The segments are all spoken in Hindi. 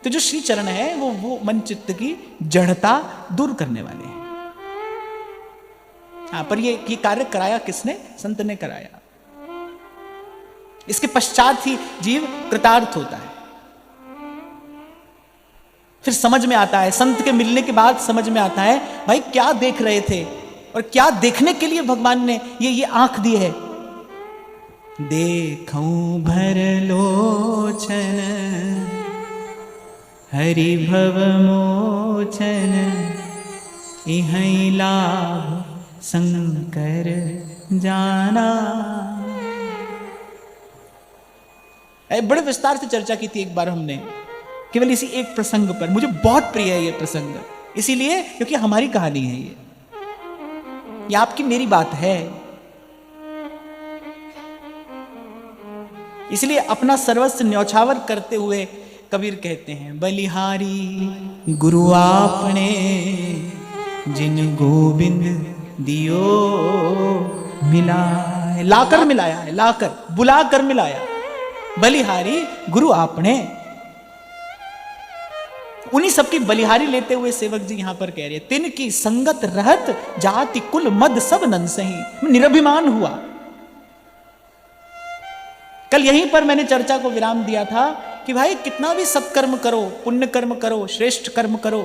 तो जो श्री चरण है वो मन चित्त की जड़ता दूर करने वाले हैं। हाँ, पर ये कार्य कराया किसने? संत ने कराया। इसके पश्चात ही जीव कृतार्थ होता है। फिर समझ में आता है, संत के मिलने के बाद समझ में आता है भाई क्या देख रहे थे और क्या देखने के लिए भगवान ने ये आंख दी है। देखूं भर लोचन हरि भव मोचन इहै लाभ शंकर जाना। बड़े विस्तार से चर्चा की थी एक बार हमने, केवल इसी एक प्रसंग पर। मुझे बहुत प्रिय है ये प्रसंग, इसीलिए क्योंकि हमारी कहानी है ये आपकी मेरी बात है। इसलिए अपना सर्वस्व न्यौछावर करते हुए कबीर कहते हैं, बलिहारी गुरु आपने जिन गोविंद दियो मिलाए। लाकर मिलाया है, लाकर बुलाकर मिलाया। बलिहारी गुरु आपने, उन्हीं सबकी बलिहारी लेते हुए सेवक जी यहां पर कह रहे हैं, तिन की संगत रहत जाति कुल मद सब नंसही। निरभिमान हुआ। कल यहीं पर मैंने चर्चा को विराम दिया था कि भाई कितना भी सत्कर्म करो, पुण्य कर्म करो, श्रेष्ठ कर्म करो,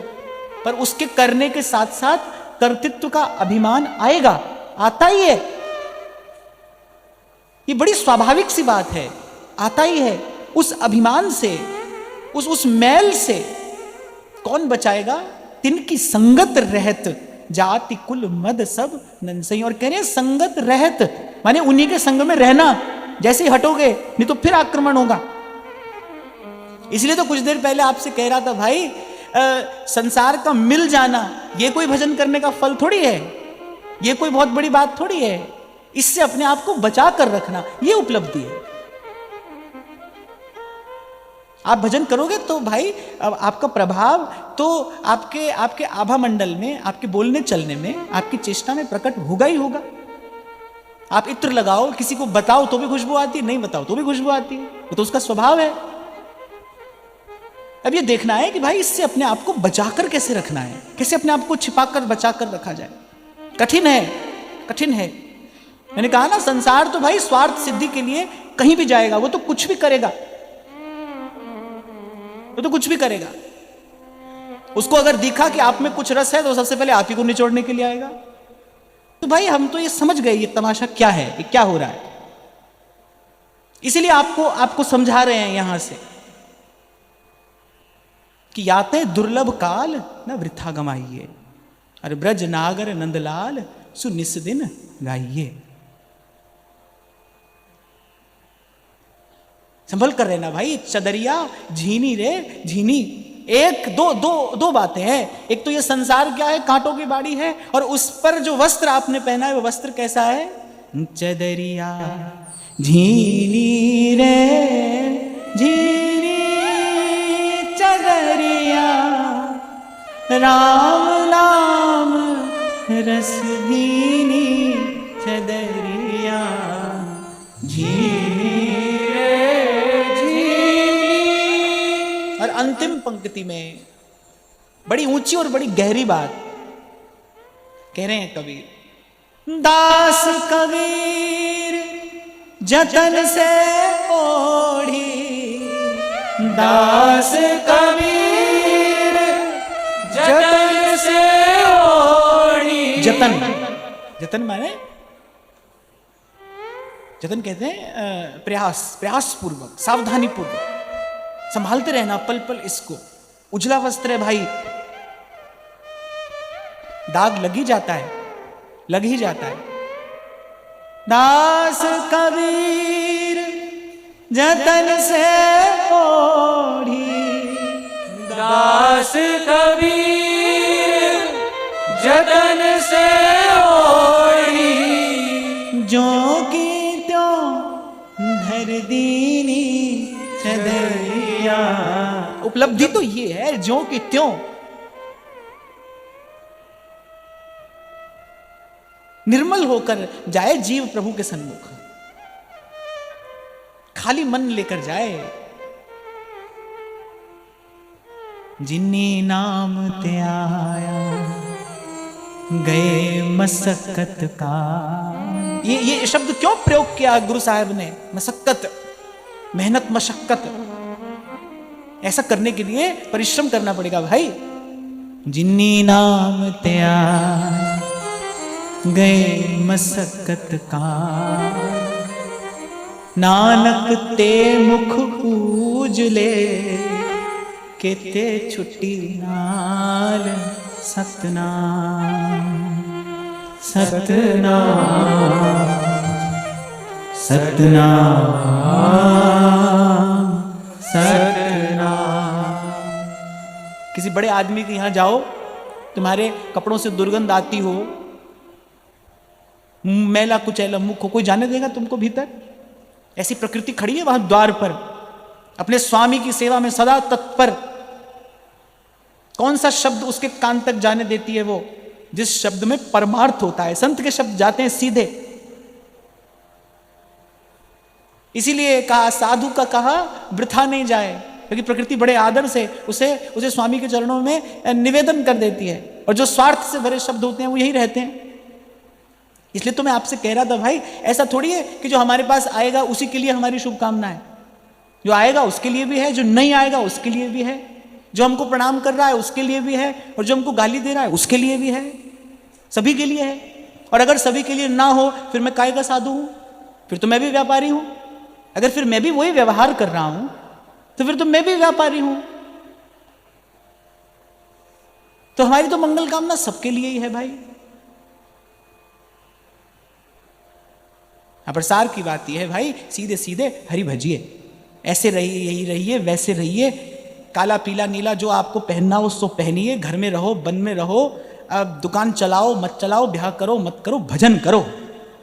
पर उसके करने के साथ साथ कर्तृत्व का अभिमान आएगा, आता ही है। ये बड़ी स्वाभाविक सी बात है, आता ही है। उस अभिमान से, उस मैल से कौन बचाएगा? तिनकी संगत रहत जाति कुल मद सब नंसई। और कह रहे हैं संगत रहत माने उन्हीं के संग में रहना। जैसे ही हटोगे नहीं तो फिर आक्रमण होगा। इसलिए तो कुछ देर पहले आपसे कह रहा था भाई, संसार का मिल जाना ये कोई भजन करने का फल थोड़ी है, ये कोई बहुत बड़ी बात थोड़ी है। इससे अपने आप को बचा कर रखना ये उपलब्धि है। आप भजन करोगे तो भाई आपका प्रभाव तो आपके आभा मंडल में, आपके बोलने चलने में, आपकी चेष्टा में प्रकट होगा ही होगा। आप इत्र लगाओ, किसी को बताओ तो भी खुशबू आती है, नहीं बताओ तो भी खुशबू आती है, वो तो उसका स्वभाव है। अब ये देखना है कि भाई इससे अपने आप को बचाकर कैसे रखना है, कैसे अपने आप को छिपाकर बचाकर रखा जाए। कठिन है, कठिन है। मैंने कहा ना, संसार तो भाई स्वार्थ सिद्धि के लिए कहीं भी जाएगा, वो तो कुछ भी करेगा, वो तो कुछ भी करेगा। उसको अगर दिखा कि आप में कुछ रस है तो सबसे पहले आप ही को निचोड़ने के लिए आएगा। तो भाई हम तो ये समझ गए ये तमाशा क्या है, ये क्या हो रहा है। इसीलिए आपको समझा रहे हैं यहां से कि याते दुर्लभ काल न वृथा गमाइए, अरे ब्रज नागर नंदलाल सुनिस दिन गाइए। संभल कर रहना भाई, चदरिया झीनी रे झीनी। एक दो बातें हैं। एक तो ये संसार क्या है, कांटों की बाड़ी है, और उस पर जो वस्त्र आपने पहना है वो वस्त्र कैसा है? चदरिया झीनी रे झीनी चदरिया, राम नाम रस भीनी चदरिया झीनी रे झीनी। और अंतिम पंक्ति में बड़ी ऊंची और बड़ी गहरी बात कह रहे हैं कबीर। दास कबीर जतन से ओढ़ी, दास कबीर जतन से ओढ़ी। जतन माने, जतन कहते हैं प्रयास पूर्वक, सावधानी पूर्वक संभालते रहना पल पल इसको। उजला वस्त्र है भाई, दाग लग ही जाता है, लग ही जाता है। दास कबीर जतन से ओढ़ी, दास कबीर जतन से ओढ़ी, जो की त्यों धर दीनी चदरिया। उपलब्धि तो ये है, जो की त्यों। निर्मल होकर जाए जीव प्रभु के सन्मुख, खाली मन लेकर जाए। जिन्नी नाम ते आया गए मसक्कत का। ये शब्द क्यों प्रयोग किया गुरु साहब ने? मसक्कत, मेहनत, मशक्कत। ऐसा करने के लिए परिश्रम करना पड़ेगा भाई। जिन्नी नाम ते आया गए मसक्कत का, नानक ते मुख पूज ले केते छुट्टी नाल सतनाम। सतनाम सतनाम सतनाम। किसी बड़े आदमी के यहां जाओ, तुम्हारे कपड़ों से दुर्गंध आती हो, मैला कुचैला मुख हो, कोई जाने देगा तुमको भीतर? ऐसी प्रकृति खड़ी है वहां द्वार पर, अपने स्वामी की सेवा में सदा तत्पर। कौन सा शब्द उसके कान तक जाने देती है? वो जिस शब्द में परमार्थ होता है। संत के शब्द जाते हैं सीधे। इसीलिए कहा, साधु का कहा वृथा नहीं जाए, क्योंकि प्रकृति बड़े आदर से उसे स्वामी के चरणों में निवेदन कर देती है, और जो स्वार्थ से भरे शब्द होते हैं वो यही रहते हैं। इसलिए तो मैं आपसे कह रहा था भाई, ऐसा थोड़ी है कि जो हमारे पास आएगा उसी के लिए हमारी शुभकामनाएं। जो आएगा उसके लिए भी है, जो नहीं आएगा उसके लिए भी है, जो हमको प्रणाम कर रहा है उसके लिए भी है, और जो हमको गाली दे रहा है उसके लिए भी है। सभी के लिए है। और अगर सभी के लिए ना हो फिर मैं काय का साधु हूं? फिर तो मैं भी व्यापारी हूं। अगर फिर मैं भी वही व्यवहार कर रहा हूं तो फिर तो मैं भी व्यापारी हूं। तो हमारी तो मंगल कामना सबके लिए ही है भाई। प्रसार की बात यह है भाई, सीधे सीधे हरि भजिए। ऐसे रहिए, यही रहिए, वैसे रहिए। काला पीला नीला जो आपको पहनना हो सो पहनिए। घर में रहो, वन में रहो, अब दुकान चलाओ मत चलाओ, ब्याह करो मत करो, भजन करो।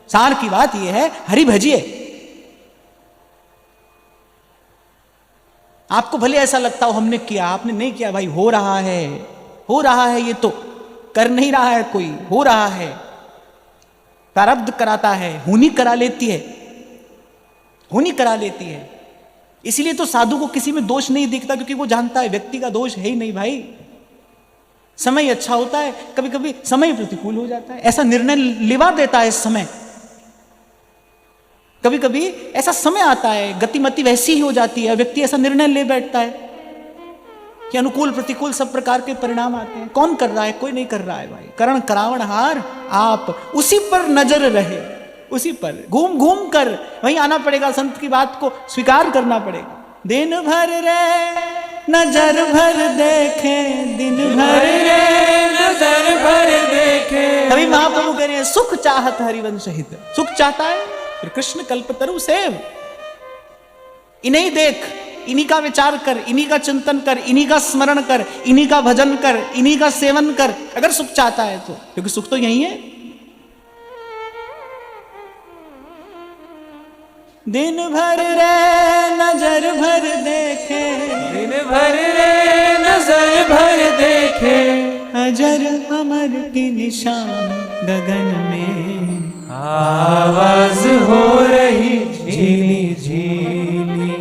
सार की बात यह है, हरि भजिए। आपको भले ऐसा लगता हो हमने किया, आपने नहीं किया भाई। हो रहा है, हो रहा है। ये तो कर नहीं रहा है कोई, हो रहा है। प्रारब्ध कराता है, होनी करा लेती है, होनी करा लेती है। इसीलिए तो साधु को किसी में दोष नहीं दिखता, क्योंकि वो जानता है व्यक्ति का दोष है ही नहीं भाई। समय अच्छा होता है, कभी कभी समय प्रतिकूल हो जाता है, ऐसा निर्णय लिवा देता है समय। कभी कभी ऐसा समय आता है, गतिमति वैसी ही हो जाती है, व्यक्ति ऐसा निर्णय ले बैठता है कि अनुकूल प्रतिकूल सब प्रकार के परिणाम आते हैं। कौन कर रहा है? कोई नहीं कर रहा है भाई। करण करावणहार आप, उसी पर नजर रहे, उसी पर घूम घूम कर वहीं आना पड़ेगा। संत की बात को स्वीकार करना पड़ेगा। दिन भर रे नजर भर देखे, दिन भर रे नजर भर देखे। कभी महाप्रभु कह रहे हैं, सुख चाहत हरिवंश हित। सुख चाहता है फिर कृष्ण कल्पतरु सेव। इन्हीं देख, इन्हीं का विचार कर, इन्हीं का चिंतन कर, इन्हीं का स्मरण कर, इन्हीं का भजन कर, इन्हीं का सेवन कर, अगर सुख चाहता है तो। क्योंकि सुख तो यही है। दिन भर रे नजर भर देखे, दिन भर रे नजर भर देखे। अजर अमर की निशान गगन में, आवाज हो रही झीली झीली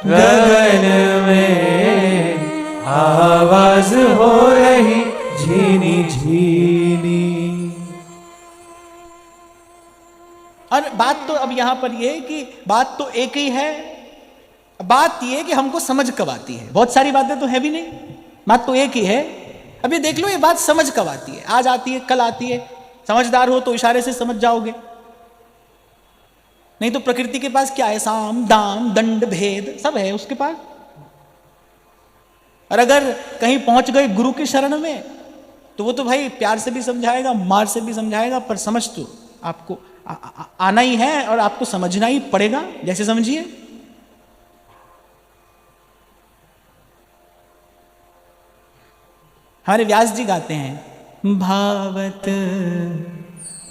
गगन में, आवाज हो रही झीनी झीनी। और बात तो अब यहां पर यह है कि बात तो एक ही है। बात यह है कि हमको समझ कब आती है। बहुत सारी बातें तो है भी नहीं, बात तो एक ही है। अब ये देख लो, ये बात समझ कब आती है? आज आती है, कल आती है। समझदार हो तो इशारे से समझ जाओगे, नहीं तो प्रकृति के पास क्या है? साम दाम दंड भेद सब है उसके पास। और अगर कहीं पहुंच गए गुरु की शरण में तो वो तो भाई प्यार से भी समझाएगा, मार से भी समझाएगा, पर समझ तो आपको आना ही है और आपको समझना ही पड़ेगा। जैसे समझिए, हमारे व्यास जी गाते हैं, भावत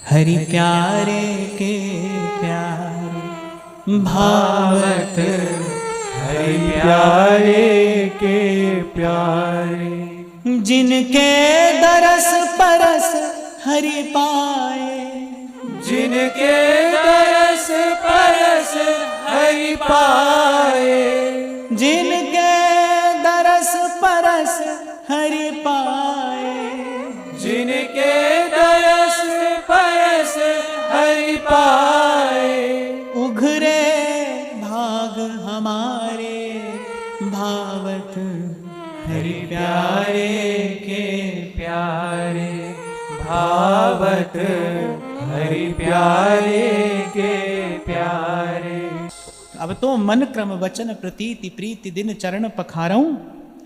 हरि प्यारे के प्यारे, भावत हरि प्यारे के प्यारे। जिनके दरस परस हरि पाए, जिनके दरस परस हरि पाए, जिनके दरस परस हरि पाए। जिनके दरस परस हरि पाए। उघरे भाग हमारे भावत हरि प्यारे के प्यारे, भावत हरि प्यारे के प्यारे। अब तो मन क्रम वचन प्रतीति प्रीति दिन चरण पखारऊं,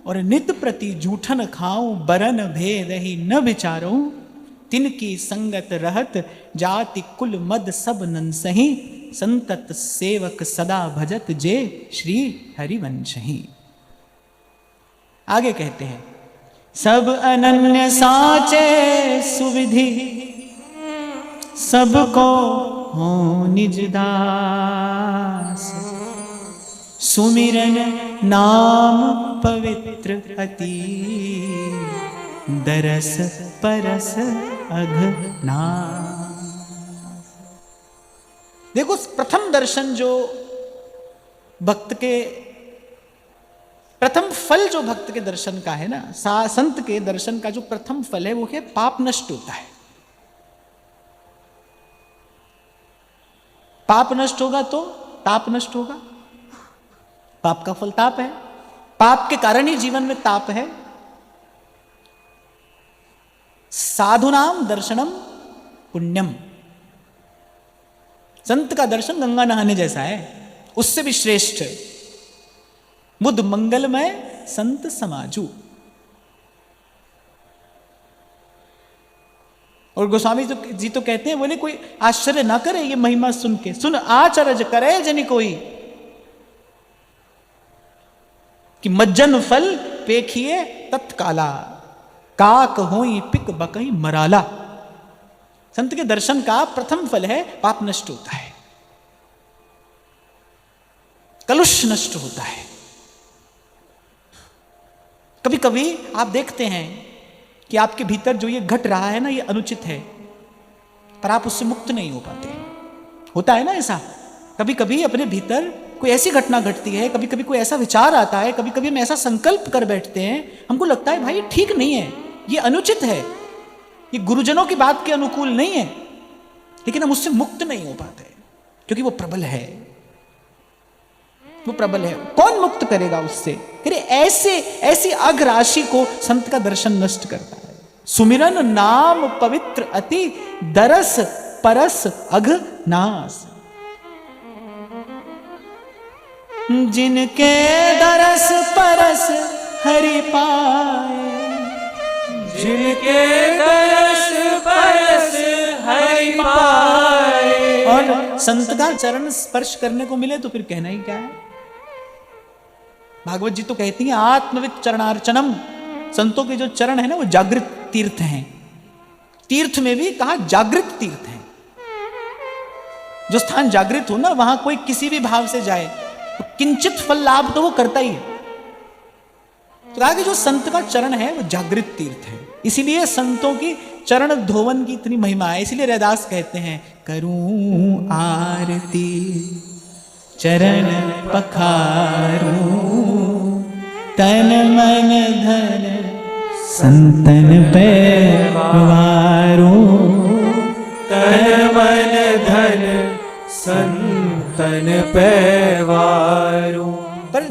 और नित प्रति जूठन खाऊं, बरन भेद ही न विचारूं। तिनकी संगत रहत जाति कुल मद सब नंसही, संतत सेवक सदा भजत जे श्री हरिवंशही। आगे कहते हैं, सब अनन्य साचे सुविधि, सबको हो निज दास। सुमिरन नाम पवित्र अति, दरस परस अघनास। देखो, प्रथम दर्शन जो भक्त के, प्रथम फल जो भक्त के दर्शन का है ना, संत के दर्शन का जो प्रथम फल है वो है पाप नष्ट होता है। पाप नष्ट होगा तो ताप नष्ट होगा। पाप का फल ताप है, पाप के कारण ही जीवन में ताप है। साधुनाम दर्शनम पुण्यम, संत का दर्शन गंगा नहाने जैसा है, उससे भी श्रेष्ठ। बुद्ध मंगलमय संत समाजू। और गोस्वामी जी तो कहते हैं, बोले कोई आश्चर्य ना करे ये महिमा सुन के, सुन आचरज करे जनि कोई, कि मज्जन फल पेखिए तत्काला, काक होई पिक बकई मराला। संत के दर्शन का प्रथम फल है पाप नष्ट होता है, कलुष नष्ट होता है। कभी कभी आप देखते हैं कि आपके भीतर जो ये घट रहा है ना, ये अनुचित है, पर आप उससे मुक्त नहीं हो पाते। होता है ना ऐसा, कभी कभी अपने भीतर कोई ऐसी घटना घटती है, कभी कभी कोई ऐसा विचार आता है, कभी कभी हम ऐसा संकल्प कर बैठते हैं, हमको लगता है भाई ये ठीक नहीं है, ये अनुचित है, ये गुरुजनों की बात के अनुकूल नहीं है, लेकिन हम उससे मुक्त नहीं हो पाते क्योंकि वो प्रबल है, वो प्रबल है। कौन मुक्त करेगा उससे? ऐसी अघ राशि को संत का दर्शन नष्ट करता है। सुमिरन नाम पवित्र अति, दरस परस अघ नास। जिनके दरस परस हरि पाए, जिनके दरस परस हरि पाए। और संत का चरण स्पर्श करने को मिले तो फिर कहना ही क्या है। भागवत जी तो कहती हैं आत्मविद चरणार्चनम, संतों के जो चरण है ना वो जागृत तीर्थ हैं। तीर्थ में भी कहा जागृत तीर्थ है। जो स्थान जागृत हो ना, वहां कोई किसी भी भाव से जाए तो किंचित फल लाभ तो वो करता ही है। तो कहा कि जो संत का चरण है वो जागृत तीर्थ है, इसीलिए संतों की चरण धोवन की इतनी महिमा है। इसीलिए रैदास कहते हैं, करूं आरती चरण पखारूं, तन मन धन संतन पे वारूं। तन मन धन संतन पे वारूं। पर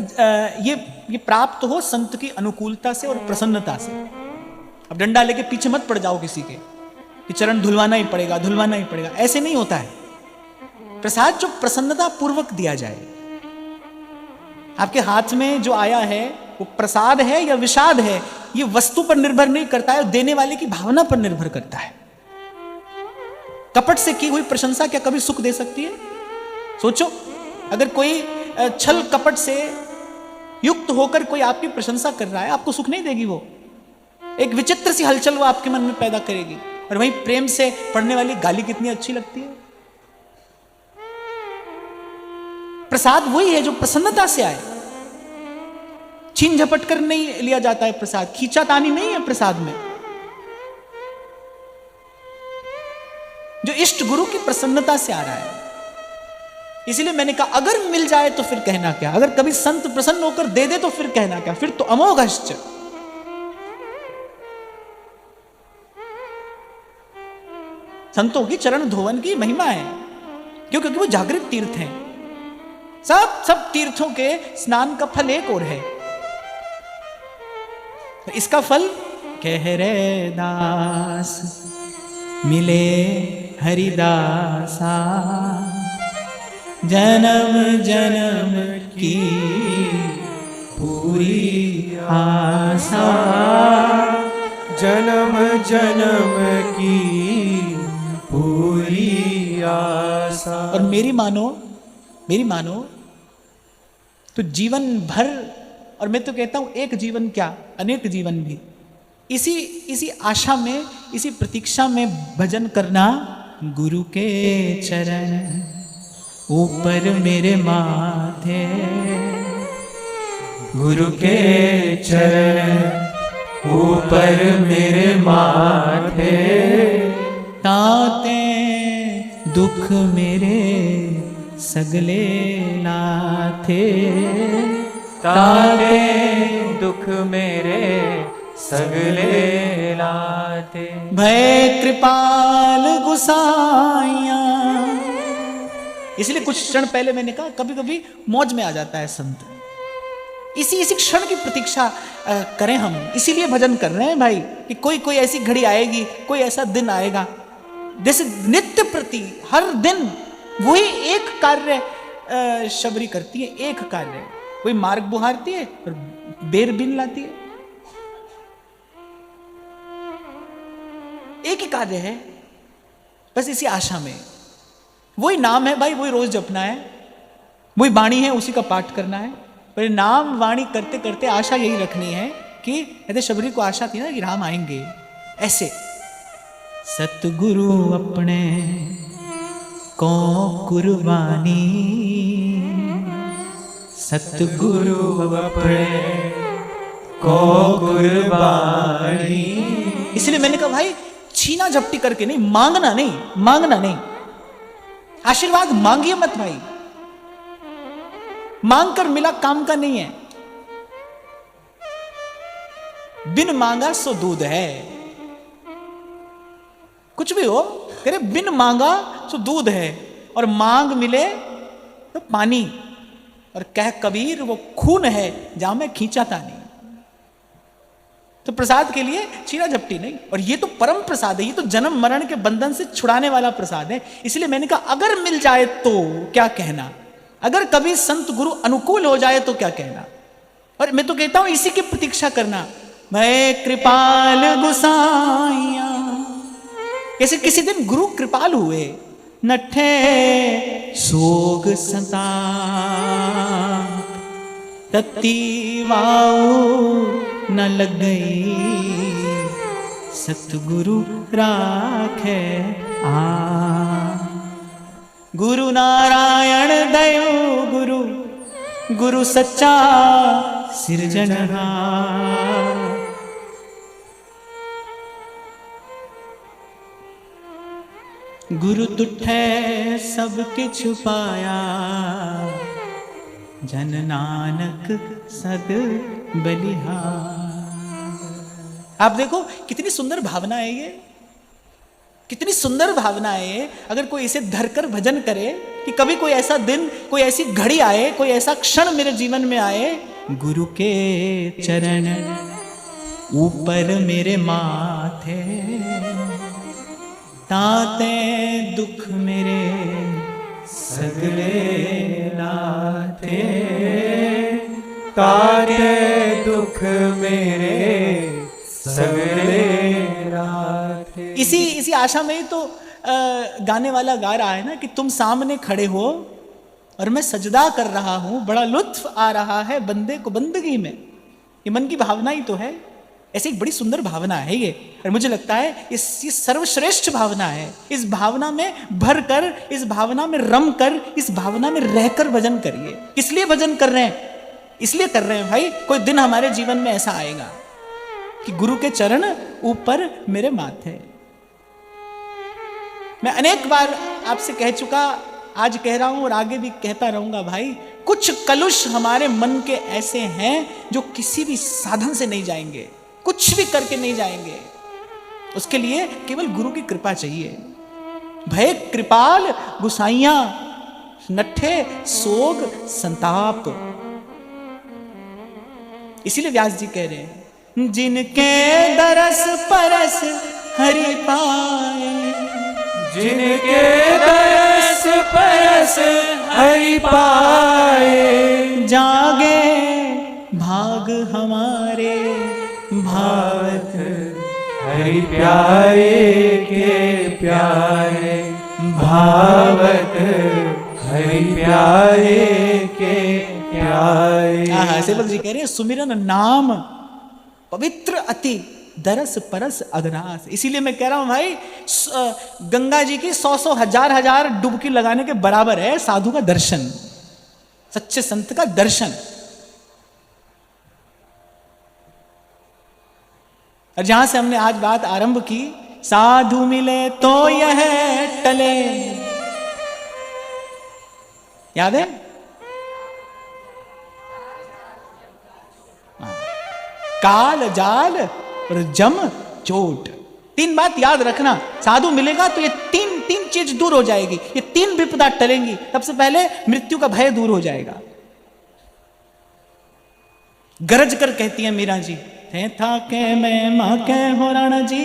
ये प्राप्त हो संत की अनुकूलता से और प्रसन्नता से। अब डंडा लेके पीछे मत पड़ जाओ किसी के कि चरण धुलवाना ही पड़ेगा, धुलवाना ही पड़ेगा, ऐसे नहीं होता है। प्रसाद जो प्रसन्नता पूर्वक दिया जाए, आपके हाथ में जो आया है वो प्रसाद है या विषाद है, ये वस्तु पर निर्भर नहीं करता है, देने वाले की भावना पर निर्भर करता है। कपट से की हुई प्रशंसा क्या कभी सुख दे सकती है? सोचो, अगर कोई छल कपट से युक्त होकर कोई आपकी प्रशंसा कर रहा है, आपको सुख नहीं देगी। वो एक विचित्र सी हलचल वो आपके मन में पैदा करेगी। और वहीं प्रेम से पढ़ने वाली गाली कितनी अच्छी लगती है। प्रसाद वही है जो प्रसन्नता से आए, छीन झपट कर नहीं लिया जाता है प्रसाद, खींचातानी नहीं है प्रसाद में। जो इष्ट गुरु की प्रसन्नता से आ रहा है। इसीलिए मैंने कहा अगर मिल जाए तो फिर कहना क्या, अगर कभी संत प्रसन्न होकर दे दे तो फिर कहना क्या, फिर तो अमोघश्च। संतों की चरण धोवन की महिमा है, क्यों? क्योंकि वो जागृत तीर्थ हैं। सब तीर्थों के स्नान का फल एक और है। इसका फल कह रे दास मिले हरिदासा, जन्म जन्म की पूरी आशा, जन्म जन्म की पूरी आशा। और मेरी मानो तो जीवन भर, और मैं तो कहता हूं एक जीवन क्या, अनेक जीवन भी इसी आशा में, इसी प्रतीक्षा में भजन करना। गुरु के चरण ऊपर मेरे माथे, गुरु के चरण ऊपर मेरे माथे, ताते दुख मेरे सगले लाथे, तारे दुख मेरे सगले लाते। भय कृपाल गुसाइया। इसलिए कुछ क्षण पहले मैंने कहा कभी कभी मौज में आ जाता है संत। इसी क्षण की प्रतीक्षा करें हम, इसीलिए भजन कर रहे हैं भाई, कि कोई ऐसी घड़ी आएगी, कोई ऐसा दिन आएगा। जैसे नित्य प्रति हर दिन वही एक कार्य शबरी करती है, एक कार्य, कोई मार्ग बुहारती है और बेर बीन लाती है, एक ही कार्य है, बस इसी आशा में। वही नाम है भाई, वही रोज जपना है, वही वाणी है, उसी का पाठ करना है। पर नाम वाणी करते करते आशा यही रखनी है कि यदि शबरी को आशा थी ना कि राम आएंगे, ऐसे सतगुरु अपने को कुर्बानी, सतगुरु अपने को कुर्बानी। इसलिए मैंने कहा भाई छीना झपटी करके नहीं, मांगना नहीं, आशीर्वाद मांगिए मत भाई, मांग कर मिला काम का नहीं है। बिन मांगा सो दूध है, कुछ भी हो करे बिन मांगा सो दूध है, और मांग मिले तो पानी, और कह कबीर वो खून है जहां मैं खींचा था नहीं। तो प्रसाद के लिए छीना झपटी नहीं, और ये तो परम प्रसाद है, ये तो जन्म मरण के बंधन से छुड़ाने वाला प्रसाद है। इसलिए मैंने कहा अगर मिल जाए तो क्या कहना, अगर कभी संत गुरु अनुकूल हो जाए तो क्या कहना। और मैं तो कहता हूं इसी की प्रतीक्षा करना। मैं कृपाल गुसाइया, कैसे किसी दिन गुरु कृपाल हुए, नठे सोग सता तत्ती वाऊ न लग गई, सतगुरु राखे आ। गुरु नारायण दयो गुरु, गुरु सच्चा सिरजनहार। गुरु तुठे सब किछ पाया, जन नानक सद बलिहार। आप देखो कितनी सुंदर भावना है ये, कितनी सुंदर भावना है ये। अगर कोई इसे धरकर भजन करे कि कभी कोई ऐसा दिन, कोई ऐसी घड़ी आए, कोई ऐसा क्षण मेरे जीवन में आए, गुरु के चरण ऊपर मेरे माथे, ताते दुख मेरे सगले लाथे, ताते दुख मेरे सगले लाथे। इसी आशा में ही तो गाने वाला गा रहा है ना कि तुम सामने खड़े हो और मैं सजदा कर रहा हूं, बड़ा लुत्फ आ रहा है बंदे को बंदगी में। ये मन की भावना ही तो है। ऐसी एक बड़ी सुंदर भावना है ये, और मुझे लगता है ये सर्वश्रेष्ठ भावना है। इस भावना में भर कर, इस भावना में रम कर, इस भावना में रहकर भजन करिए। किस लिए भजन कर रहे हैं? इसलिए कर रहे हैं भाई, कोई दिन हमारे जीवन में ऐसा आएगा कि गुरु के चरण ऊपर मेरे माथे। मैं अनेक बार आपसे कह चुका, आज कह रहा हूं और आगे भी कहता रहूंगा भाई, कुछ कलुष हमारे मन के ऐसे हैं जो किसी भी साधन से नहीं जाएंगे, कुछ भी करके नहीं जाएंगे। उसके लिए केवल गुरु की कृपा चाहिए। भय कृपाल गुसाइया, नट्ठे सोग संताप। इसीलिए व्यास जी कह रहे हैं, जिनके दरस परस हरि पाए, जिनके दरस परस हरि पाए, जागे भाग हमारे भावत हरि प्यारे के प्यारे, भावत हरि प्यारे के प्यारे। सेवक जी कह रहे हैं, सुमिरन नाम पवित्र अति, दरस परस अघनास। इसीलिए मैं कह रहा हूं भाई, गंगा जी की 100 हजार डुबकी लगाने के बराबर है साधु का दर्शन, सच्चे संत का दर्शन। और जहां से हमने आज बात आरंभ की, साधु मिले तो यह टले, याद है? काल जाल और जम चोट, 3 बात याद रखना। साधु मिलेगा तो ये तीन चीज दूर हो जाएगी, ये 3 विपदा टलेंगी। सबसे पहले मृत्यु का भय दूर हो जाएगा। गरज कर कहती है मीरा जी, थे था के मैं माँ के हो राणा जी,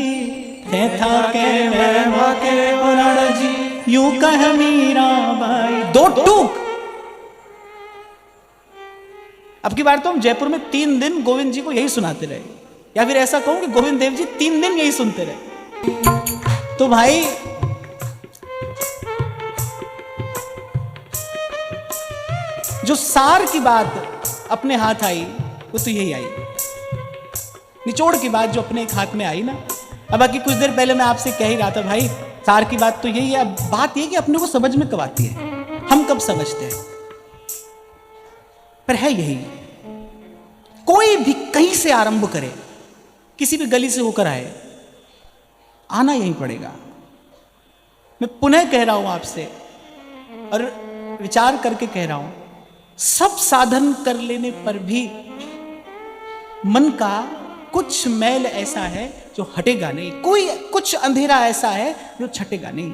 थे था के मैं माँ के हो राणा जी, यूं कह मीरा बाई। 2 टूक। अब की बार तो हम जयपुर में 3 दिन गोविंद जी को यही सुनाते रहे, या फिर ऐसा कहूं कि गोविंद देव जी 3 दिन यही सुनते रहे। तो भाई जो सार की बात अपने हाथ आई वो तो यही आई, निचोड़ की बात जो अपने एक हाथ में आई ना। अब बाकी कुछ देर पहले मैं आपसे कह ही रहा था भाई, सार की बात तो यही है। अब बात यह कि अपने को समझ में कब आती है, हम कब समझते हैं, पर है यही। कोई भी कहीं से आरंभ करे, किसी भी गली से होकर आए, आना यही पड़ेगा। मैं पुनः कह रहा हूं आपसे, और विचार करके कह रहा हूं, सब साधन कर लेने पर भी मन का कुछ मैल ऐसा है जो हटेगा नहीं, कोई कुछ अंधेरा ऐसा है जो छटेगा नहीं।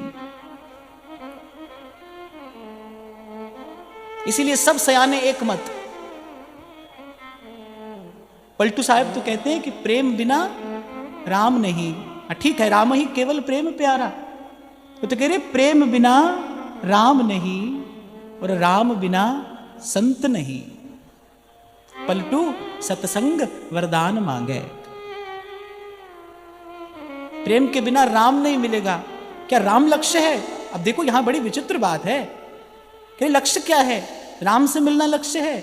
इसीलिए सब सयाने एक मत। पलटू साहब तो कहते हैं कि प्रेम बिना राम नहीं। ठीक है, राम ही केवल प्रेम प्यारा, तो कह रहे प्रेम बिना राम नहीं और राम बिना संत नहीं। पलटू सत्संग वरदान मांगे। प्रेम के बिना राम नहीं मिलेगा। क्या राम लक्ष्य है? अब देखो यहां बड़ी विचित्र बात है कि लक्ष्य क्या है? राम से मिलना लक्ष्य है,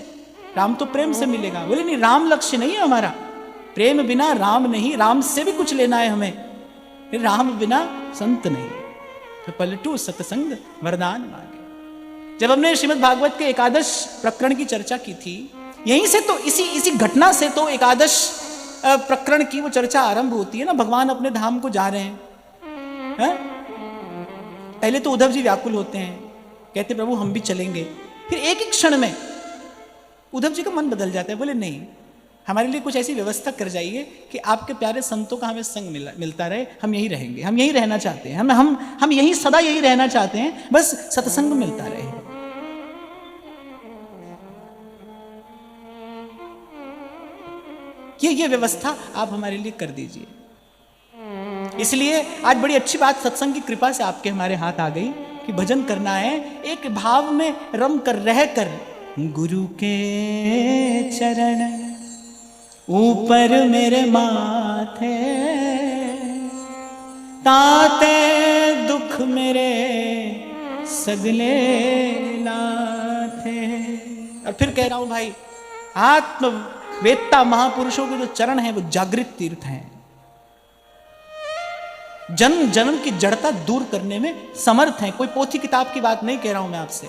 राम तो प्रेम से मिलेगा। बोले नहीं, राम लक्ष्य नहीं है हमारा। प्रेम बिना राम नहीं, राम से भी कुछ लेना है हमें, राम बिना संत नहीं। तो पलटू सत्संग वरदान मांगे। जब हमने श्रीमद् भागवत के एकादश प्रकरण की चर्चा की थी, यहीं से तो इसी घटना से तो एकादश प्रकरण की वो चर्चा आरंभ होती है ना। भगवान अपने धाम को जा रहे हैं, पहले तो उद्धव जी व्याकुल होते हैं, कहते प्रभु हम भी चलेंगे। फिर एक ही क्षण में उद्धव जी का मन बदल जाता है, बोले नहीं, हमारे लिए कुछ ऐसी व्यवस्था कर जाइए कि आपके प्यारे संतों का हमें संग मिलता रहे, हम यही रहेंगे, हम यही रहना चाहते हैं, हम यही सदा यही रहना चाहते हैं, बस सत्संग मिलता रहे। ये व्यवस्था आप हमारे लिए कर दीजिए। इसलिए आज बड़ी अच्छी बात सत्संग की कृपा से आपके हमारे हाथ आ गई कि भजन करना है, एक भाव में रम कर रह कर। गुरु के चरण ऊपर मेरे माथे, ताते दुख मेरे सगले लाथे। और फिर कह रहा हूं भाई, आत्मवेत्ता महापुरुषों के जो चरण हैं वो जागृत तीर्थ हैं, जन्म जन्म की जड़ता दूर करने में समर्थ हैं। कोई पोथी किताब की बात नहीं कह रहा हूं मैं आपसे,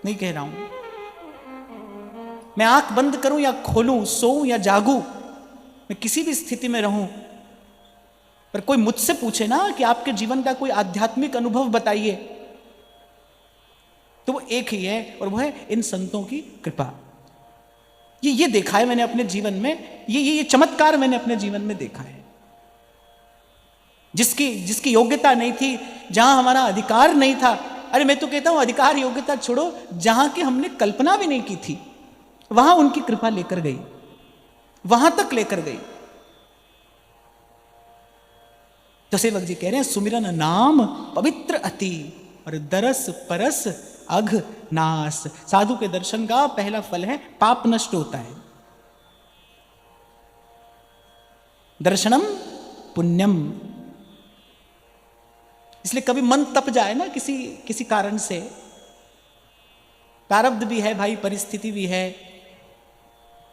नहीं कह रहा हूं। मैं आंख बंद करूं या खोलूं, सोऊं या जागूं, मैं किसी भी स्थिति में रहूं, पर कोई मुझसे पूछे ना कि आपके जीवन का कोई आध्यात्मिक अनुभव बताइए, तो वो एक ही है, और वो है इन संतों की कृपा। ये देखा है मैंने अपने जीवन में, ये चमत्कार मैंने अपने जीवन में देखा है। जिसकी योग्यता नहीं थी, जहां हमारा अधिकार नहीं था। अरे मैं तो कहता हूं अधिकार योग्यता छोड़ो, जहां की हमने कल्पना भी नहीं की थी, वहां उनकी कृपा लेकर गई, वहां तक लेकर गई। तो सेवक जी कह रहे हैं सुमिरन नाम पवित्र अति और दरस परस अघ नास। साधु के दर्शन का पहला फल है पाप नष्ट होता है। दर्शनम पुण्यम। इसलिए कभी मन तप जाए ना किसी कारण से, प्रारब्ध भी है भाई, परिस्थिति भी है,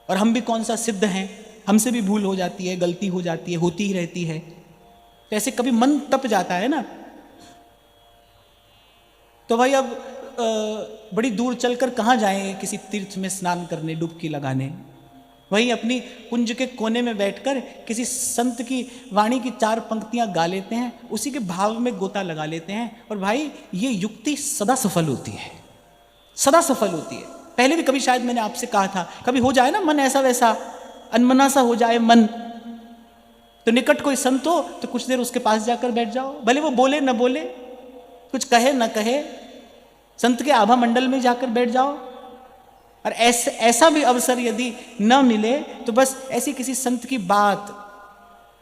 और हम भी कौन सा सिद्ध हैं, हमसे भी भूल हो जाती है, गलती हो जाती है, होती ही रहती है। तो ऐसे कभी मन तप जाता है ना, तो भाई अब बड़ी दूर चलकर कहाँ जाएं, किसी तीर्थ में स्नान करने, डुबकी लगाने। वहीं अपनी कुंज के कोने में बैठकर किसी संत की वाणी की 4 पंक्तियां गा लेते हैं, उसी के भाव में गोता लगा लेते हैं। और भाई ये युक्ति सदा सफल होती है, सदा सफल होती है। पहले भी कभी शायद मैंने आपसे कहा था, कभी हो जाए ना मन ऐसा वैसा, अनमना सा हो जाए मन, तो निकट कोई संत हो तो कुछ देर उसके पास जाकर बैठ जाओ, भले वो बोले न बोले, कुछ कहे न कहे, संत के आभा मंडल में जाकर बैठ जाओ। और ऐसा भी अवसर यदि न मिले तो बस ऐसी किसी संत की बात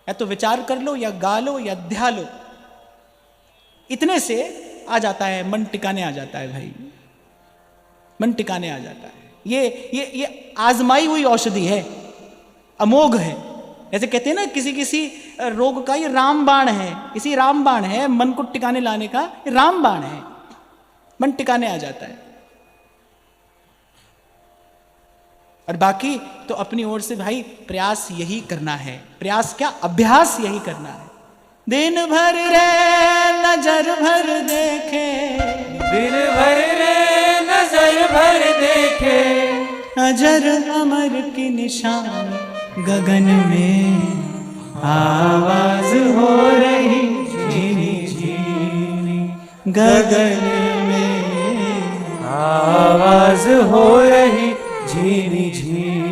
या तो विचार कर लो, या गा लो, या ध्या लो, इतने से आ जाता है, मन टिकाने आ जाता है भाई, मन टिकाने आ जाता है। ये आजमाई हुई औषधि है, अमोघ है। जैसे कहते हैं ना किसी रोग का ये रामबाण है, इसी रामबाण है मन को टिकाने लाने का, ये रामबाण है, मन टिकाने आ जाता है। और बाकी तो अपनी ओर से भाई प्रयास यही करना है, प्रयास क्या, अभ्यास यही करना है। दिन भर रे नजर भर देखे, दिन भर रे नजर भर देखे, अजर अमर की निशान गगन में आवाज हो रही झीनी झीनी, गगन में आवाज हो रही झीनी झीनी।